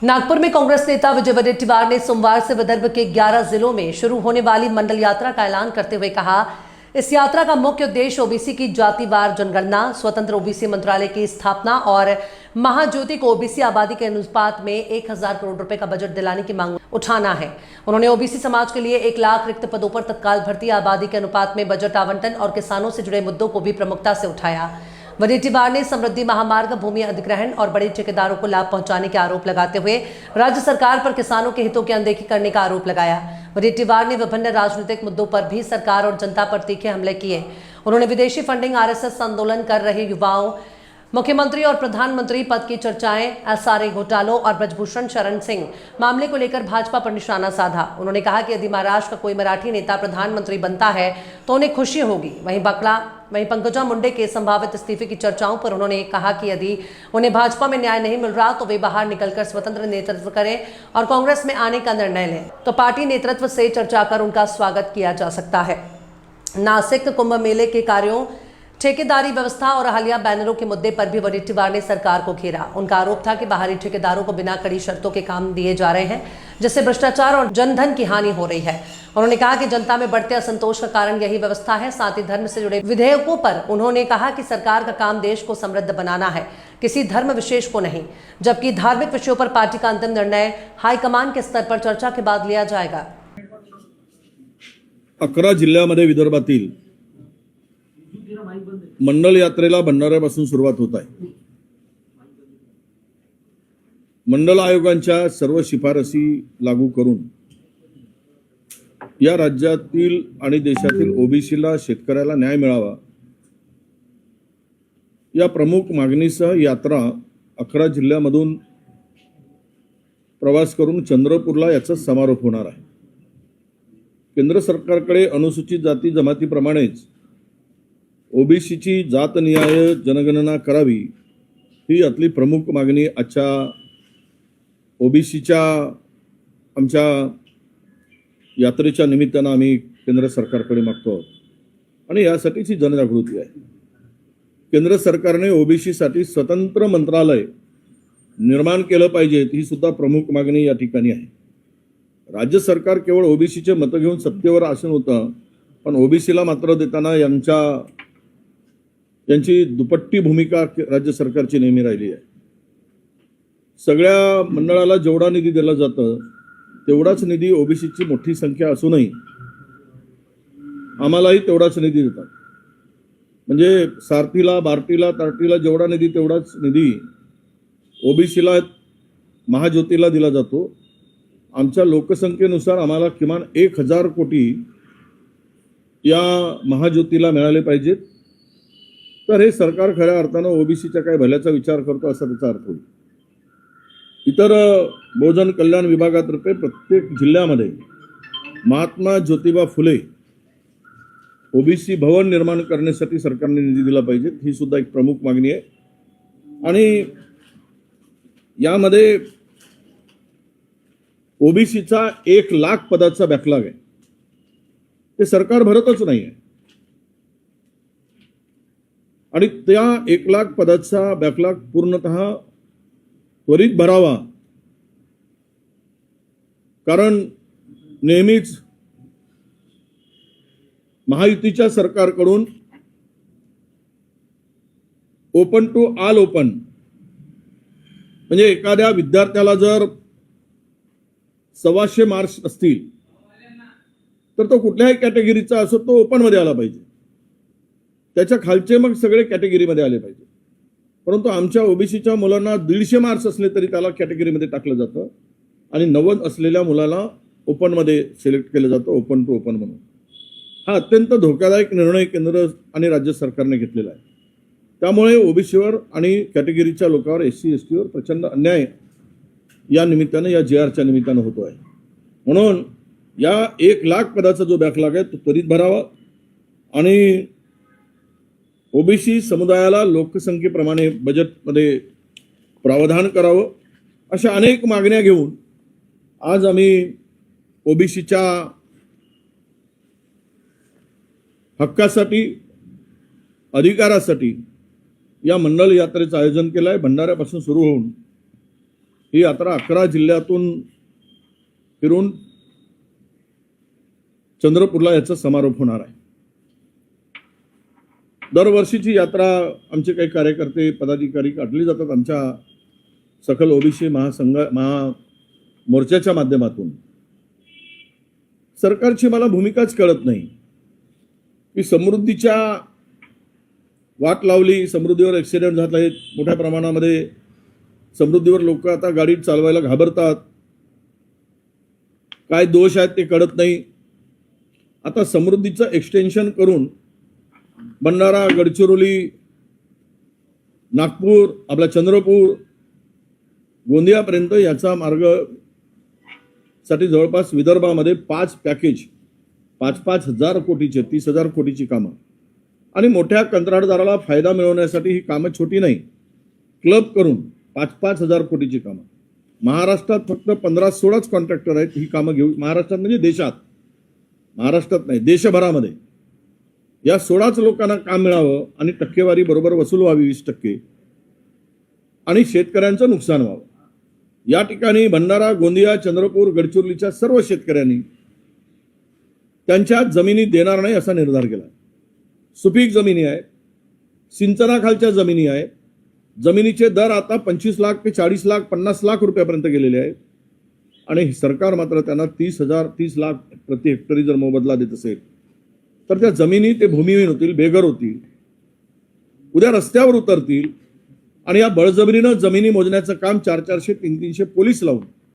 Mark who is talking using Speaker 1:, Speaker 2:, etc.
Speaker 1: नागपुर में कांग्रेस नेता विजय वडेट्टीवार ने सोमवार से विदर्भ के 11 जिलों में शुरू होने वाली मंडल यात्रा का ऐलान करते हुए कहा, इस यात्रा का मुख्य उद्देश्य ओबीसी की जातिवार जनगणना, स्वतंत्र ओबीसी मंत्रालय की स्थापना और महाज्योति को ओबीसी आबादी के अनुपात में 1000 करोड़ रुपए का बजट दिलाने की मांग उठाना है। उन्होंने ओबीसी समाज के लिए 1 लाख रिक्त पदों पर तत्काल भर्ती, आबादी के अनुपात में बजट आवंटन और किसानों से जुड़े मुद्दों को भी प्रमुखता से उठाया। वडेट्टीवार ने समृद्धि महामार्ग, भूमि अधिग्रहण और बड़े ठेकेदारों को लाभ पहुंचाने के आरोप लगाते हुए राज्य सरकार पर किसानों के हितों की अनदेखी करने का आरोप लगाया। वडेट्टीवार ने विभिन्न राजनीतिक मुद्दों पर भी सरकार और जनता पर तीखे हमले किए। उन्होंने विदेशी फंडिंग, आरएसएस आंदोलन कर रहे युवाओं, मुख्यमंत्री और प्रधानमंत्री पद की चर्चाएं, एसआरए घोटालों और ब्रजभूषण शरण सिंह मामले को लेकर भाजपा पर निशाना साधा। उन्होंने कहा कि यदि महाराष्ट्र का कोई मराठी नेता प्रधानमंत्री बनता है तो उन्हें खुशी होगी। वहीं पंकजा मुंडे के संभावित इस्तीफे की चर्चाओं पर उन्होंने कहा कि यदि उन्हें भाजपा में न्याय नहीं मिल रहा तो वे बाहर निकलकर स्वतंत्र नेतृत्व करें और कांग्रेस में आने का निर्णय लें, तो पार्टी नेतृत्व से चर्चा कर उनका स्वागत किया जा सकता है। नासिक कुंभ मेले के कार्यों, ठेकेदारी व्यवस्था और हालिया बैनरों के मुद्दे पर भी वडेट्टीवार ने सरकार को घेरा। उनका आरोप था कि बाहरी ठेकेदारों को बिना कड़ी शर्तों के काम दिए जा रहे हैं, जिससे भ्रष्टाचार और जनधन की हानि हो रही है। उन्होंने कहा कि जनता में बढ़ते असंतोष का कारण यही व्यवस्था है। साथ ही धर्म से जुड़े विधेयकों पर उन्होंने कहा कि सरकार का काम देश को समृद्ध बनाना है, किसी धर्म विशेष को नहीं, जबकि धार्मिक विषयों पर पार्टी का अंतिम निर्णय हाईकमान के स्तर पर चर्चा के बाद लिया जाएगा।
Speaker 2: 11 जिल्ह्यामध्ये विदर्भातील मंडल यात्रेला भंडाऱ्यापासून सुरुवात होत आहे। मंडल आयोगांच्या सर्व शिफारसी लागू करून या राज्यातील आणि देशातील ओबीसीला, शेतकऱ्याला न्याय मिळावा या प्रमुख मागणीसह यात्रा 11 जिल्ह्यामधून प्रवास करून चंद्रपूरला याचा समारोप होणार आहे। केंद्र सरकारकडे अनुसूचित जाती जमातीप्रमाणेच ओबीसीची जातनिहाय जनगणना करावी ही यातली प्रमुख मागणी आजच्या ओबीसीच्या आमच्या यात्रेच्या निमित्तानं आम्ही केंद्र सरकारकडे मागतो आहोत आणि यासाठीची जनजागृती आहे। केंद्र सरकारने ओबीसीसाठी स्वतंत्र मंत्रालय निर्माण केलं पाहिजे, ही सुद्धा प्रमुख मागणी या ठिकाणी आहे। राज्य सरकार केवळ ओबीसीचे मत घेऊन सत्तेवर आसन होतं, पण ओबीसीला मात्र देताना यांची दुपट्टी भूमिका राज्य सरकारची नेहमी राहिली आहे। सगळ्या मंडळाला जेवढा निधी दिला जातो तेवढाच निधी ओबीसीची मोठी संख्या असूनही आम्हालाही तेवढाच निधी देतात। म्हणजे सारथीला, बार्टीला, तार्टीला जेवढा निधी तेवढाच निधी ओबीसीला, महाज्योतीला दिला जातो। आमच्या लोकसंख्येनुसार आम्हाला किमान 1000 कोटी या महाज्योतीला मिळाले पाहिजेत, तर हे सरकार खऱ्या अर्थानं ओबीसीच्या काय भल्याचा विचार करतो असा त्याचा अर्थ होईल। इतर बहुजन कल्याण विभागातर्फे प्रत्येक जिल्ह्यामध्ये महात्मा ज्योतिबा फुले ओबीसी भवन निर्माण करण्यासाठी सरकारने निधी दिला पाहिजे, ही सुद्धा एक प्रमुख मागणी आहे। आणि यामध्ये ओबीसीचा 1 लाख पदाचा बॅकलॉग आहे, ते सरकार भरतच नाही आहे आणि त्या 1 लाख पदाचा बॅकलॉग पूर्णतः त्वरित भरावा, कारण नेहमीच महायुतीच्या सरकारकडून ओपन टू ऑल ओपन, म्हणजे एखाद्या विद्यार्थ्याला जर 125 मार्क्स असतील तर तो कुठल्याही कॅटेगरीचा असो तो ओपन मध्ये आला पाहिजे, त्याच्या खालचे मग सगळे कॅटेगरीमध्ये आले पाहिजे। परंतु आमच्या ओबीसीच्या मुलांना 150 मार्क्स असले तरी त्याला कॅटेगरीमध्ये टाकलं जातं आणि 90 असलेल्या मुलाला ओपन मध्ये सिलेक्ट केलं जातं, ओपन टू ओपन म्हणून। हा अत्यंत धोकादायक निर्णय केंद्र आणि राज्य सरकारने घेतलेला आहे। त्यामुळे ओबीसीवर आणि कॅटेगरीच्या लोकांवर, एससी एसटीवर प्रचंड अन्याय या निमित्तानं, या जेआरच्या निमित्तानं होतो आहे। म्हणून या 1 लाख पदाचा जो बॅकलॉग आहे तो त्वरित भरावा आणि ओबीसी समुदायाला लोकसंख्येप्रमाणे बजेटमध्ये प्रावधान करावं, अशा अनेक मागण्या घेऊन आज आम्ही ओबीसीच्या हक्कासाठी, अधिकारासाठी या मंडल यात्रेचं आयोजन केलं आहे। भंडाऱ्यापासून सुरू होऊन ही यात्रा 11 जिल्ह्यातून फिरून चंद्रपूरला याचा समारोप होणार आहे. दरवर्षीची यात्रा आमचे काही कार्यकर्ते पदाधिकारी काढली जातात आमच्या सकल ओबीसी मोर्चाच्या माध्यमातून. सरकारची मला भूमिकाच कळत नाही की समृद्धीच्या वाट लावली, समृद्धीवर ॲक्सिडेंट झाले आहेत मोठ्या प्रमाणामध्ये, समृद्धीवर लोक आता गाडी चालवायला घाबरतात, काय दोष आहेत ते कळत नाही. आता समृद्धीचं एक्सटेन्शन करून भंडारा, गडचिरोली, नागपूर, आपला चंद्रपूर, गोंदियापर्यंत याचा मार्ग साठी जवळपास विदर्भामध्ये 5 पॅकेज 5-5 हजार कोटीचे 30,000 कोटीची कामं आणि मोठ्या कंत्राटदाराला फायदा मिळवण्यासाठी ही कामं छोटी नाही, क्लब करून 5-5 हजार कोटीची कामं. महाराष्ट्रात फक्त 15-16च कॉन्ट्रॅक्टर आहेत ही कामं घेऊ. महाराष्ट्रात म्हणजे देशात, महाराष्ट्रात नाही देशभरामध्ये या 16च लोकांना काम मिळावं आणि टक्केवारी बरोबर वसूल व्हावी 20% आणि शेतकऱ्यांचं नुकसान व्हावं. या ठिकाणी भंडारा, गोंदिया, चंद्रपूर, गडचिरोलीच्या सर्व शेतकऱ्यांनी त्यांच्या जमिनी देणार नाही असा निर्धार केला. सुपीक जमिनी आहे, सिंचनाखालच्या जमिनी आहे, जमिनीचे दर आता 25 लाख ते 40 लाख 50 लाख रुपयापर्यंत गेलेले आहेत आणि सरकार मात्र त्यांना 30 लाख प्रति हेक्टरी जर मोबदला देत असेल तर त्या जमिनी ते भूमिहीन होतील, बेघर होतील, उद्या रस्त्यावर उतरतील आणि या बळजबरीनं जमिनी मोजण्याचं काम 400-400, 300-300 पोलीस लावून